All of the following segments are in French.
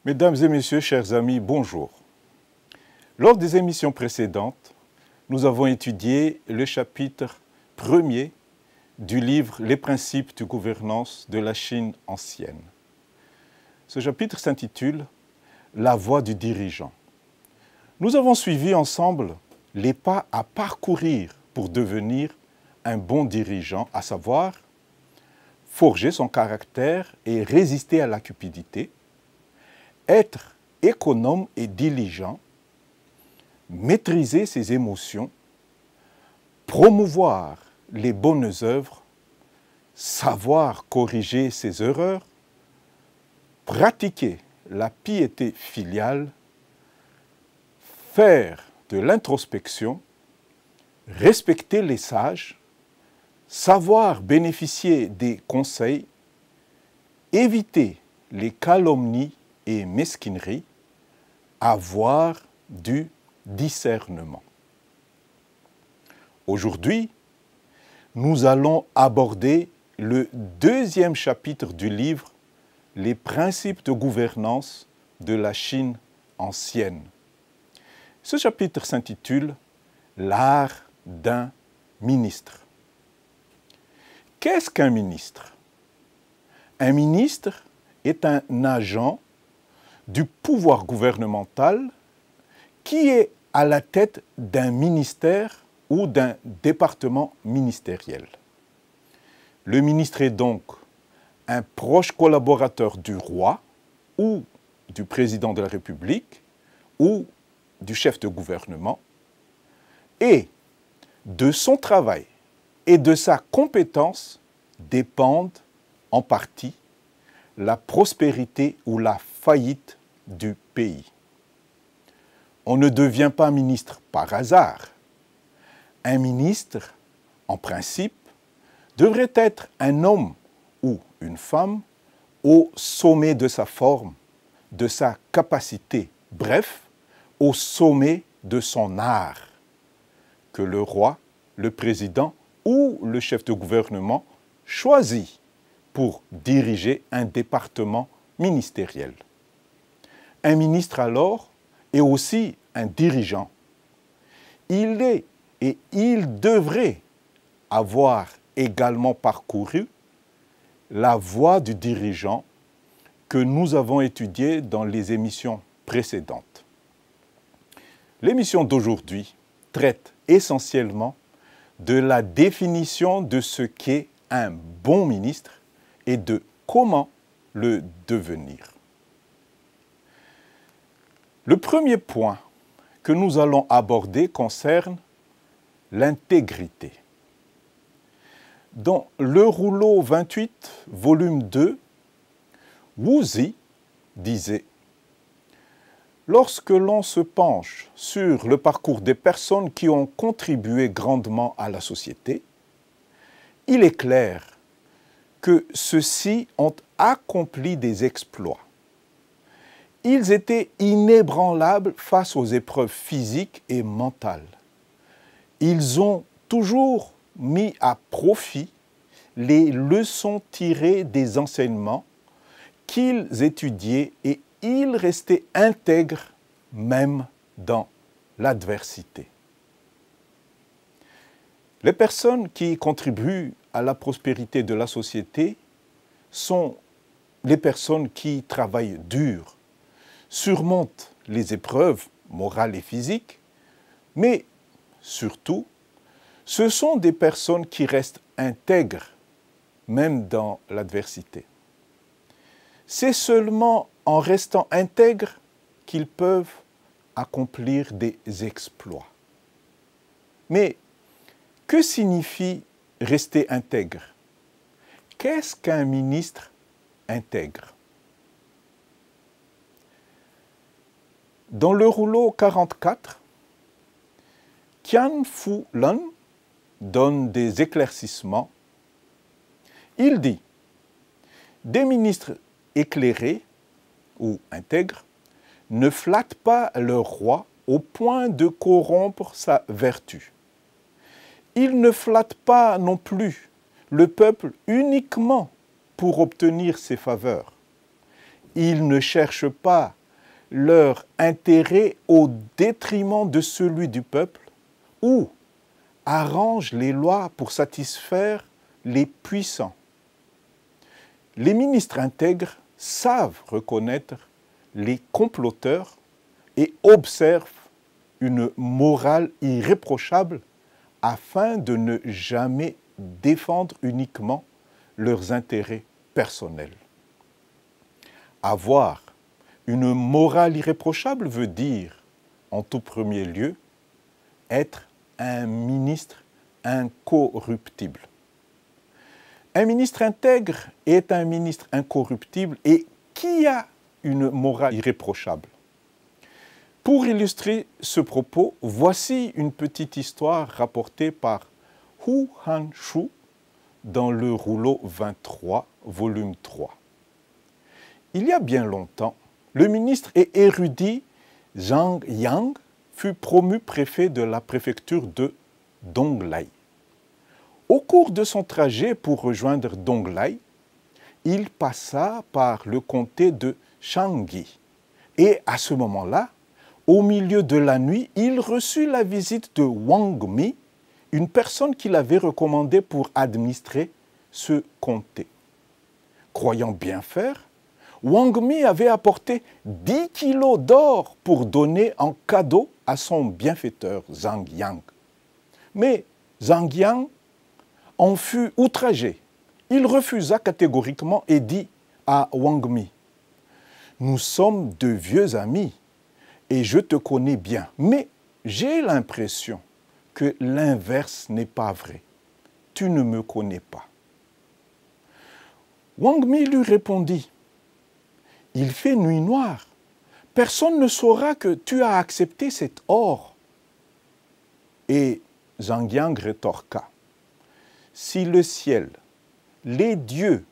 Mesdames et messieurs, chers amis, bonjour. Lors des émissions précédentes, nous avons étudié le chapitre 1er du livre « Les principes de gouvernance de la Chine ancienne ». Ce chapitre s'intitule « La voie du dirigeant ». Nous avons suivi ensemble les pas à parcourir pour devenir un bon dirigeant, à savoir forger son caractère et résister à la cupidité, être économe et diligent, maîtriser ses émotions, promouvoir les bonnes œuvres, savoir corriger ses erreurs, pratiquer la piété filiale, faire de l'introspection, respecter les sages, savoir bénéficier des conseils, éviter les calomnies et mesquineries, avoir du discernement. Aujourd'hui, nous allons aborder le deuxième chapitre du livre « Les principes de gouvernance de la Chine ancienne ». Ce chapitre s'intitule « L'art d'un ministre ». Qu'est-ce qu'un ministre? Un ministre est un agent du pouvoir gouvernemental qui est à la tête d'un ministère ou d'un département ministériel. Le ministre est donc un proche collaborateur du roi ou du président de la République ou du chef de gouvernement, et de son travail et de sa compétence dépendent en partie la prospérité ou la faillite du pays. On ne devient pas ministre par hasard. Un ministre, en principe, devrait être un homme ou une femme au sommet de sa forme, de sa capacité, bref, au sommet de son art, que le roi, le président ou le chef de gouvernement choisit pour diriger un département ministériel. Un ministre alors est aussi un dirigeant. Il est et il devrait avoir également parcouru la voie du dirigeant que nous avons étudiée dans les émissions précédentes. L'émission d'aujourd'hui traite essentiellement de la définition de ce qu'est un bon ministre et de comment le devenir. Le premier point que nous allons aborder concerne l'intégrité. Dans le rouleau 28, volume 2, Wu Zi disait « Lorsque l'on se penche sur le parcours des personnes qui ont contribué grandement à la société, il est clair que ceux-ci ont accompli des exploits. Ils étaient inébranlables face aux épreuves physiques et mentales. Ils ont toujours mis à profit les leçons tirées des enseignements qu'ils étudiaient et ils restaient intègres même dans l'adversité. Les personnes qui contribuent à la prospérité de la société sont les personnes qui travaillent dur, surmontent les épreuves morales et physiques, mais surtout, ce sont des personnes qui restent intègres, même dans l'adversité. C'est seulement en restant intègres qu'ils peuvent accomplir des exploits. Mais que signifie rester intègre? Qu'est-ce qu'un ministre intègre? Dans le rouleau 44, Qian Fu Lun donne des éclaircissements. Il dit « Des ministres éclairés ou intègres ne flattent pas leur roi au point de corrompre sa vertu. Ils ne flattent pas non plus le peuple uniquement pour obtenir ses faveurs. Ils ne cherchent pas leur intérêt au détriment de celui du peuple ou arrange les lois pour satisfaire les puissants. Les ministres intègres savent reconnaître les comploteurs et observent une morale irréprochable afin de ne jamais défendre uniquement leurs intérêts personnels. Avoir une morale irréprochable veut dire, en tout premier lieu, être un ministre incorruptible. Un ministre intègre est un ministre incorruptible et qui a une morale irréprochable. Pour illustrer ce propos, voici une petite histoire rapportée par Hu Han-shu dans le rouleau 23, volume 3. Il y a bien longtemps, le ministre et érudit Zhang Yang fut promu préfet de la préfecture de Donglai. Au cours de son trajet pour rejoindre Donglai, il passa par le comté de Shangyi. Et à ce moment-là, au milieu de la nuit, il reçut la visite de Wang Mi, une personne qu'il avait recommandée pour administrer ce comté. Croyant bien faire, Wang Mi avait apporté 10 kilos d'or pour donner en cadeau à son bienfaiteur Zhang Yang. Mais Zhang Yang en fut outragé. Il refusa catégoriquement et dit à Wang Mi, « Nous sommes de vieux amis et je te connais bien, mais j'ai l'impression que l'inverse n'est pas vrai. Tu ne me connais pas. » Wang Mi lui répondit, « Il fait nuit noire. Personne ne saura que tu as accepté cet or. » Et Zhang Yang rétorqua, « Si le ciel, les dieux,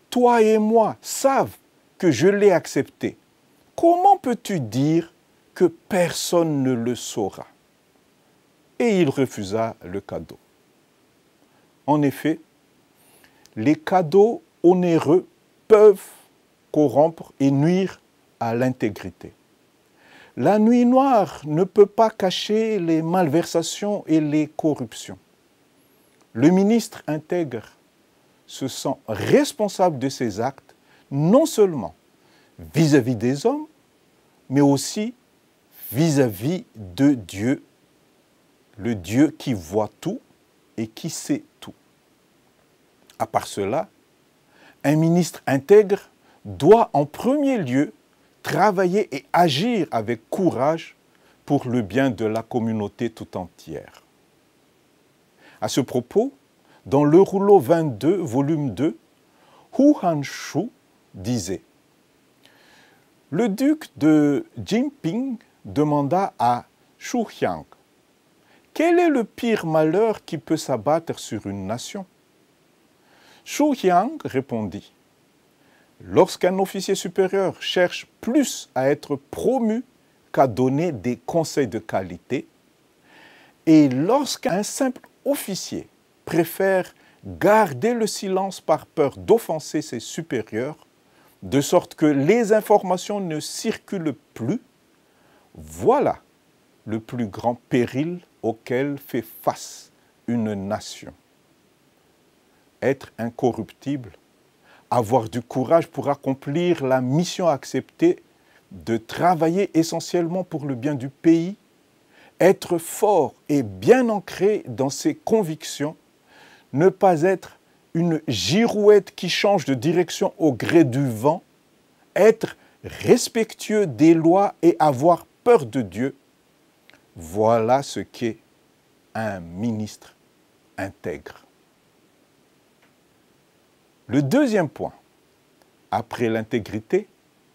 toi et moi savent que je l'ai accepté, comment peux-tu dire que personne ne le saura ?» Et il refusa le cadeau. En effet, les cadeaux onéreux peuvent corrompre et nuire à l'intégrité. La nuit noire ne peut pas cacher les malversations et les corruptions. Le ministre intègre se sent responsable de ses actes, non seulement vis-à-vis des hommes, mais aussi vis-à-vis de Dieu, le Dieu qui voit tout et qui sait tout. À part cela, un ministre intègre doit en premier lieu travailler et agir avec courage pour le bien de la communauté tout entière. À ce propos, dans le rouleau 22, volume 2, Hu Han-shu disait « Le duc de Jinping demanda à Shu Xiang « Quel est le pire malheur qui peut s'abattre sur une nation ?» Shu Xiang répondit « Lorsqu'un officier supérieur cherche plus à être promu qu'à donner des conseils de qualité, et lorsqu'un simple officier préfère garder le silence par peur d'offenser ses supérieurs, de sorte que les informations ne circulent plus, voilà le plus grand péril auquel fait face une nation. Être incorruptible, avoir du courage pour accomplir la mission acceptée de travailler essentiellement pour le bien du pays, être fort et bien ancré dans ses convictions, ne pas être une girouette qui change de direction au gré du vent, être respectueux des lois et avoir peur de Dieu, voilà ce qu'est un ministre intègre. Le deuxième point, après l'intégrité,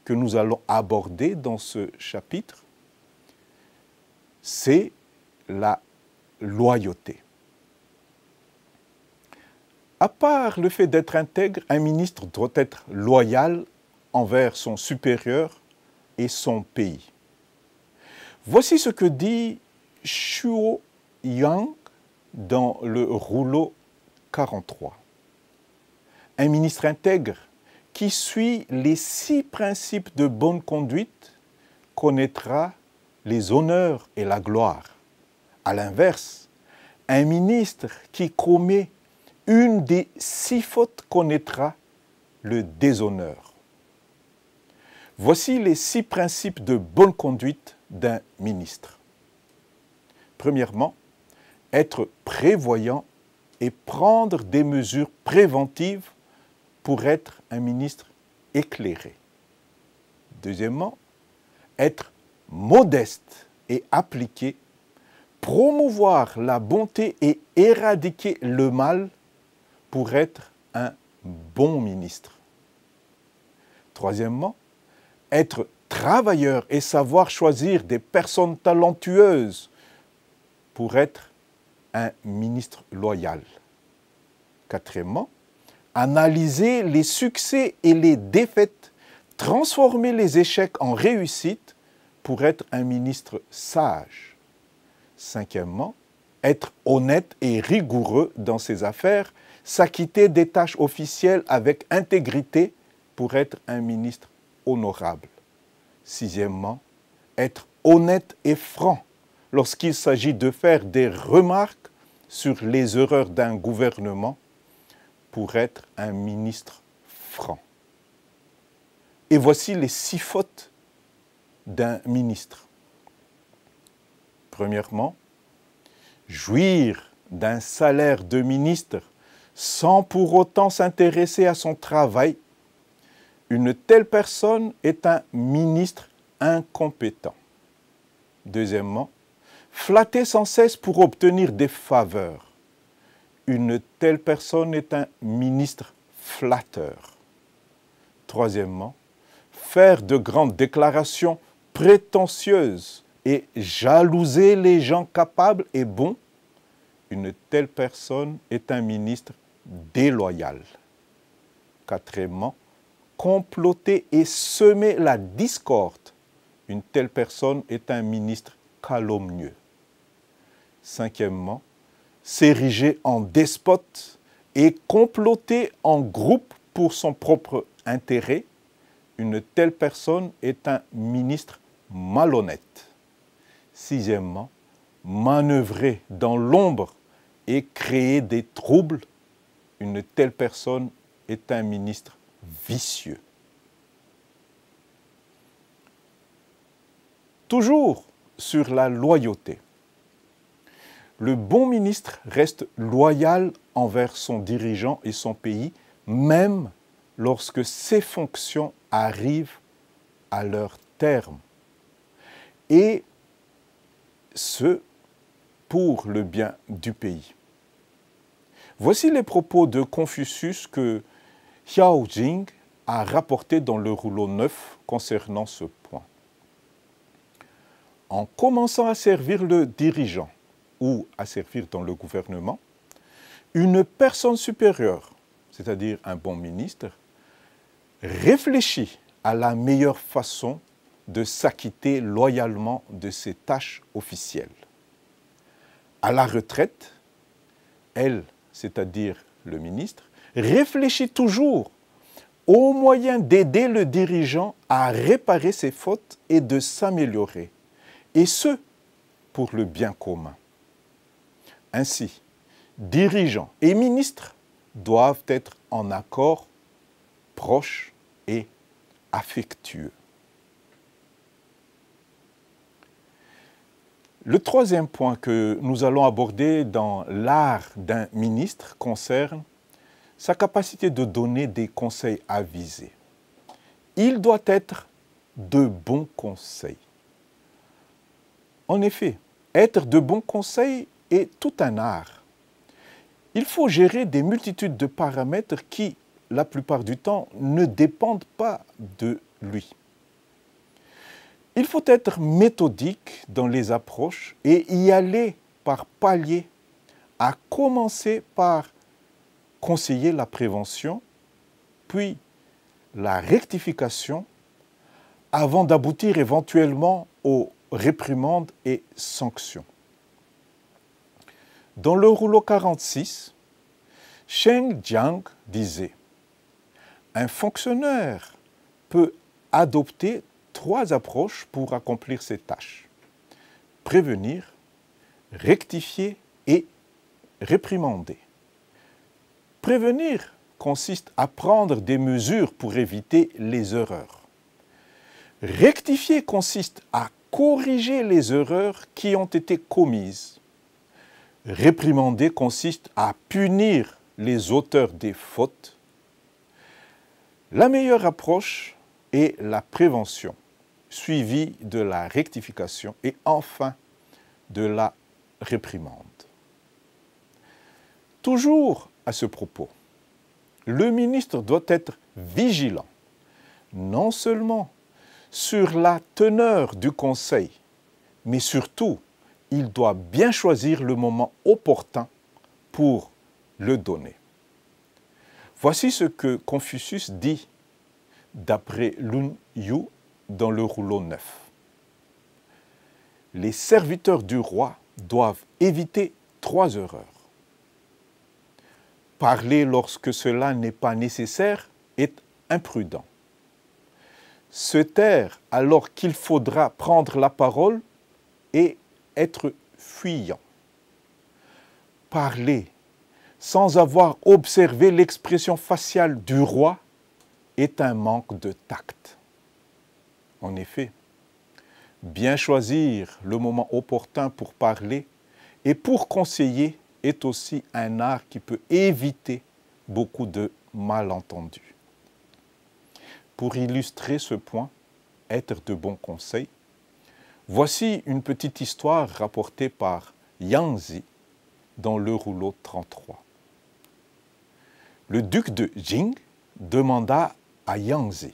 que nous allons aborder dans ce chapitre, c'est la loyauté. À part le fait d'être intègre, un ministre doit être loyal envers son supérieur et son pays. Voici ce que dit Shuo Yang dans le rouleau 43. Un ministre intègre qui suit les 6 principes de bonne conduite connaîtra les honneurs et la gloire. À l'inverse, un ministre qui commet une des 6 fautes connaîtra le déshonneur. Voici les 6 principes de bonne conduite d'un ministre. Premièrement, être prévoyant et prendre des mesures préventives pour être un ministre éclairé. Deuxièmement, être modeste et appliqué, promouvoir la bonté et éradiquer le mal pour être un bon ministre. Troisièmement, être travailleur et savoir choisir des personnes talentueuses pour être un ministre loyal. Quatrièmement, analyser les succès et les défaites, transformer les échecs en réussite pour être un ministre sage. Cinquièmement, être honnête et rigoureux dans ses affaires, s'acquitter des tâches officielles avec intégrité pour être un ministre honorable. Sixièmement, être honnête et franc lorsqu'il s'agit de faire des remarques sur les erreurs d'un gouvernement pour être un ministre franc. Et voici les 6 fautes d'un ministre. Premièrement, jouir d'un salaire de ministre sans pour autant s'intéresser à son travail. Une telle personne est un ministre incompétent. Deuxièmement, flatter sans cesse pour obtenir des faveurs. Une telle personne est un ministre flatteur. Troisièmement, faire de grandes déclarations prétentieuses et jalouser les gens capables et bons. Une telle personne est un ministre déloyal. Quatrièmement, comploter et semer la discorde. Une telle personne est un ministre calomnieux. Cinquièmement, s'ériger en despote et comploter en groupe pour son propre intérêt. Une telle personne est un ministre malhonnête. Sixièmement, manœuvrer dans l'ombre et créer des troubles. Une telle personne est un ministre vicieux. Toujours sur la loyauté. Le bon ministre reste loyal envers son dirigeant et son pays, même lorsque ses fonctions arrivent à leur terme. Et ce, pour le bien du pays. Voici les propos de Confucius que Xiao Jing a rapportés dans le rouleau 9 concernant ce point. En commençant à servir le dirigeant ou à servir dans le gouvernement, une personne supérieure, c'est-à-dire un bon ministre, réfléchit à la meilleure façon de s'acquitter loyalement de ses tâches officielles. À la retraite, elle, c'est-à-dire le ministre, réfléchit toujours aux moyens d'aider le dirigeant à réparer ses fautes et de s'améliorer, et ce, pour le bien commun. Ainsi, dirigeants et ministres doivent être en accord, proches et affectueux. Le troisième point que nous allons aborder dans l'art d'un ministre concerne sa capacité de donner des conseils avisés. Il doit être de bons conseils. En effet, être de bons conseils est tout un art. Il faut gérer des multitudes de paramètres qui, la plupart du temps, ne dépendent pas de lui. Il faut être méthodique dans les approches et y aller par paliers, à commencer par conseiller la prévention, puis la rectification, avant d'aboutir éventuellement aux réprimandes et sanctions. Dans le rouleau 46, Sheng Jiang disait « Un fonctionnaire peut adopter 3 approches pour accomplir ces tâches. Prévenir, rectifier et réprimander. Prévenir consiste à prendre des mesures pour éviter les erreurs. Rectifier consiste à corriger les erreurs qui ont été commises. Réprimander consiste à punir les auteurs des fautes. La meilleure approche est la prévention, suivie de la rectification et enfin de la réprimande. Toujours à ce propos, le ministre doit être vigilant, non seulement sur la teneur du conseil, mais surtout, il doit bien choisir le moment opportun pour le donner. Voici ce que Confucius dit d'après Lun Yu dans le rouleau 9. Les serviteurs du roi doivent éviter 3 erreurs. Parler lorsque cela n'est pas nécessaire est imprudent. Se taire alors qu'il faudra prendre la parole et être fuyant. Parler sans avoir observé l'expression faciale du roi est un manque de tact. En effet, bien choisir le moment opportun pour parler et pour conseiller est aussi un art qui peut éviter beaucoup de malentendus. Pour illustrer ce point, être de bons conseils, voici une petite histoire rapportée par Yang Zi dans le rouleau 33. Le duc de Jing demanda à Yang Zi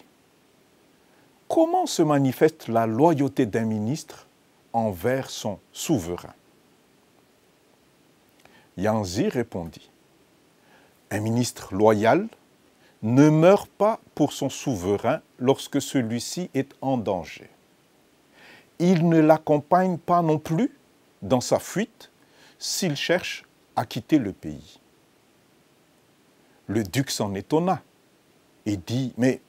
« Comment se manifeste la loyauté d'un ministre envers son souverain ?» Yang Zi répondit « Un ministre loyal ne meurt pas pour son souverain lorsque celui-ci est en danger. Il ne l'accompagne pas non plus dans sa fuite s'il cherche à quitter le pays. » Le duc s'en étonna et dit « Mais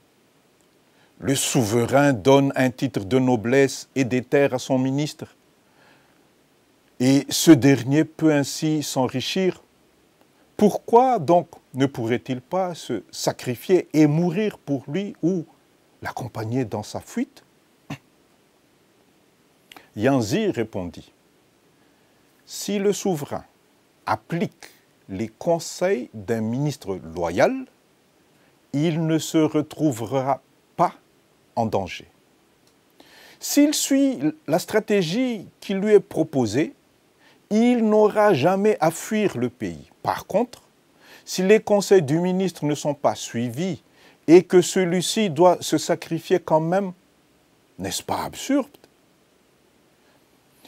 le souverain donne un titre de noblesse et des terres à son ministre, et ce dernier peut ainsi s'enrichir. Pourquoi donc ne pourrait-il pas se sacrifier et mourir pour lui ou l'accompagner dans sa fuite ?» Yang Zi répondit « Si le souverain applique les conseils d'un ministre loyal, il ne se retrouvera pas en danger. S'il suit la stratégie qui lui est proposée, il n'aura jamais à fuir le pays. Par contre, si les conseils du ministre ne sont pas suivis et que celui-ci doit se sacrifier quand même, n'est-ce pas absurde?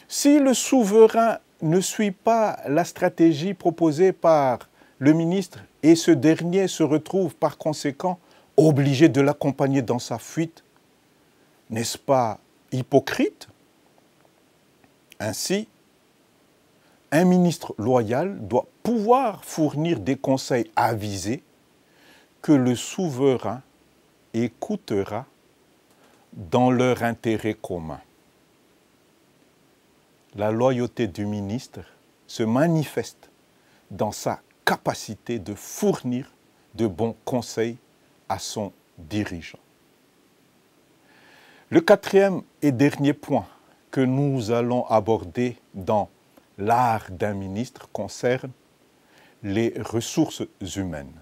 Si le souverain ne suit pas la stratégie proposée par le ministre et ce dernier se retrouve par conséquent obligé de l'accompagner dans sa fuite, n'est-ce pas hypocrite? Ainsi, un ministre loyal doit pouvoir fournir des conseils avisés que le souverain écoutera dans leur intérêt commun. La loyauté du ministre se manifeste dans sa capacité de fournir de bons conseils à son dirigeant. Le 4e et dernier point que nous allons aborder dans l'art d'un ministre concerne les ressources humaines.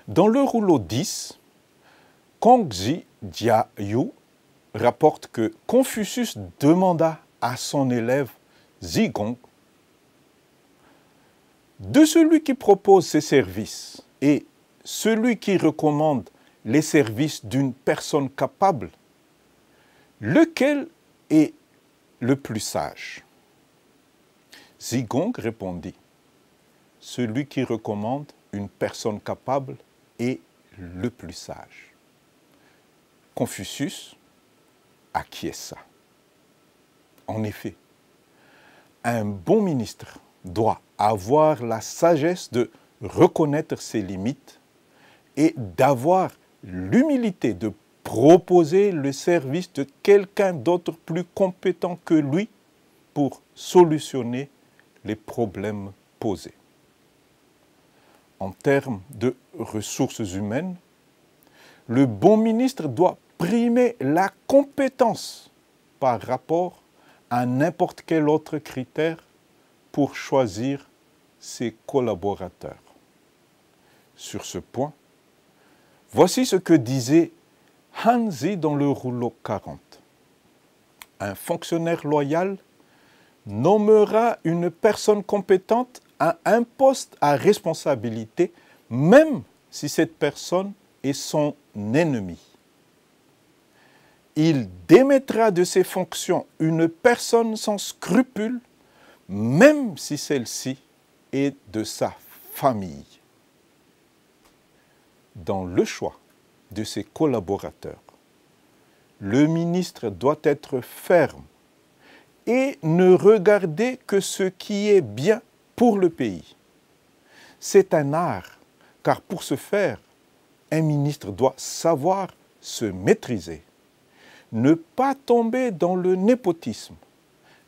Dans le rouleau 10, Kongzi Jiayu rapporte que Confucius demanda à son élève Zigong de celui qui propose ses services et celui qui recommande les services d'une personne capable, lequel est le plus sage? Zigong répondit, celui qui recommande une personne capable est le plus sage. Confucius acquiesça. En effet, un bon ministre doit avoir la sagesse de reconnaître ses limites et d'avoir l'humilité de proposer le service de quelqu'un d'autre plus compétent que lui pour solutionner les problèmes posés. En termes de ressources humaines, le bon ministre doit primer la compétence par rapport à n'importe quel autre critère pour choisir ses collaborateurs. Sur ce point, voici ce que disait Hanzi dans le rouleau 40. Un fonctionnaire loyal nommera une personne compétente à un poste à responsabilité, même si cette personne est son ennemi. Il démettra de ses fonctions une personne sans scrupule, même si celle-ci est de sa famille. Dans le choix de ses collaborateurs, le ministre doit être ferme et ne regarder que ce qui est bien pour le pays. C'est un art, car pour ce faire, un ministre doit savoir se maîtriser, ne pas tomber dans le népotisme,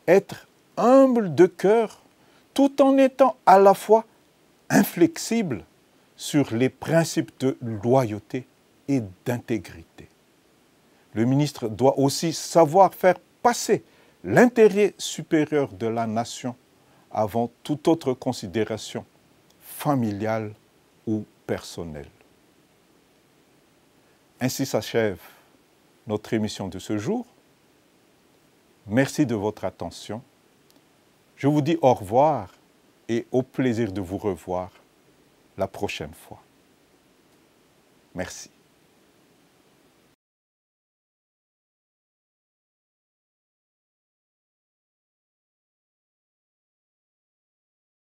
être humble de cœur, tout en étant à la fois inflexible sur les principes de loyauté et d'intégrité. Le ministre doit aussi savoir faire passer l'intérêt supérieur de la nation avant toute autre considération familiale ou personnelle. Ainsi s'achève notre émission de ce jour. Merci de votre attention. Je vous dis au revoir et au plaisir de vous revoir la prochaine fois. Merci.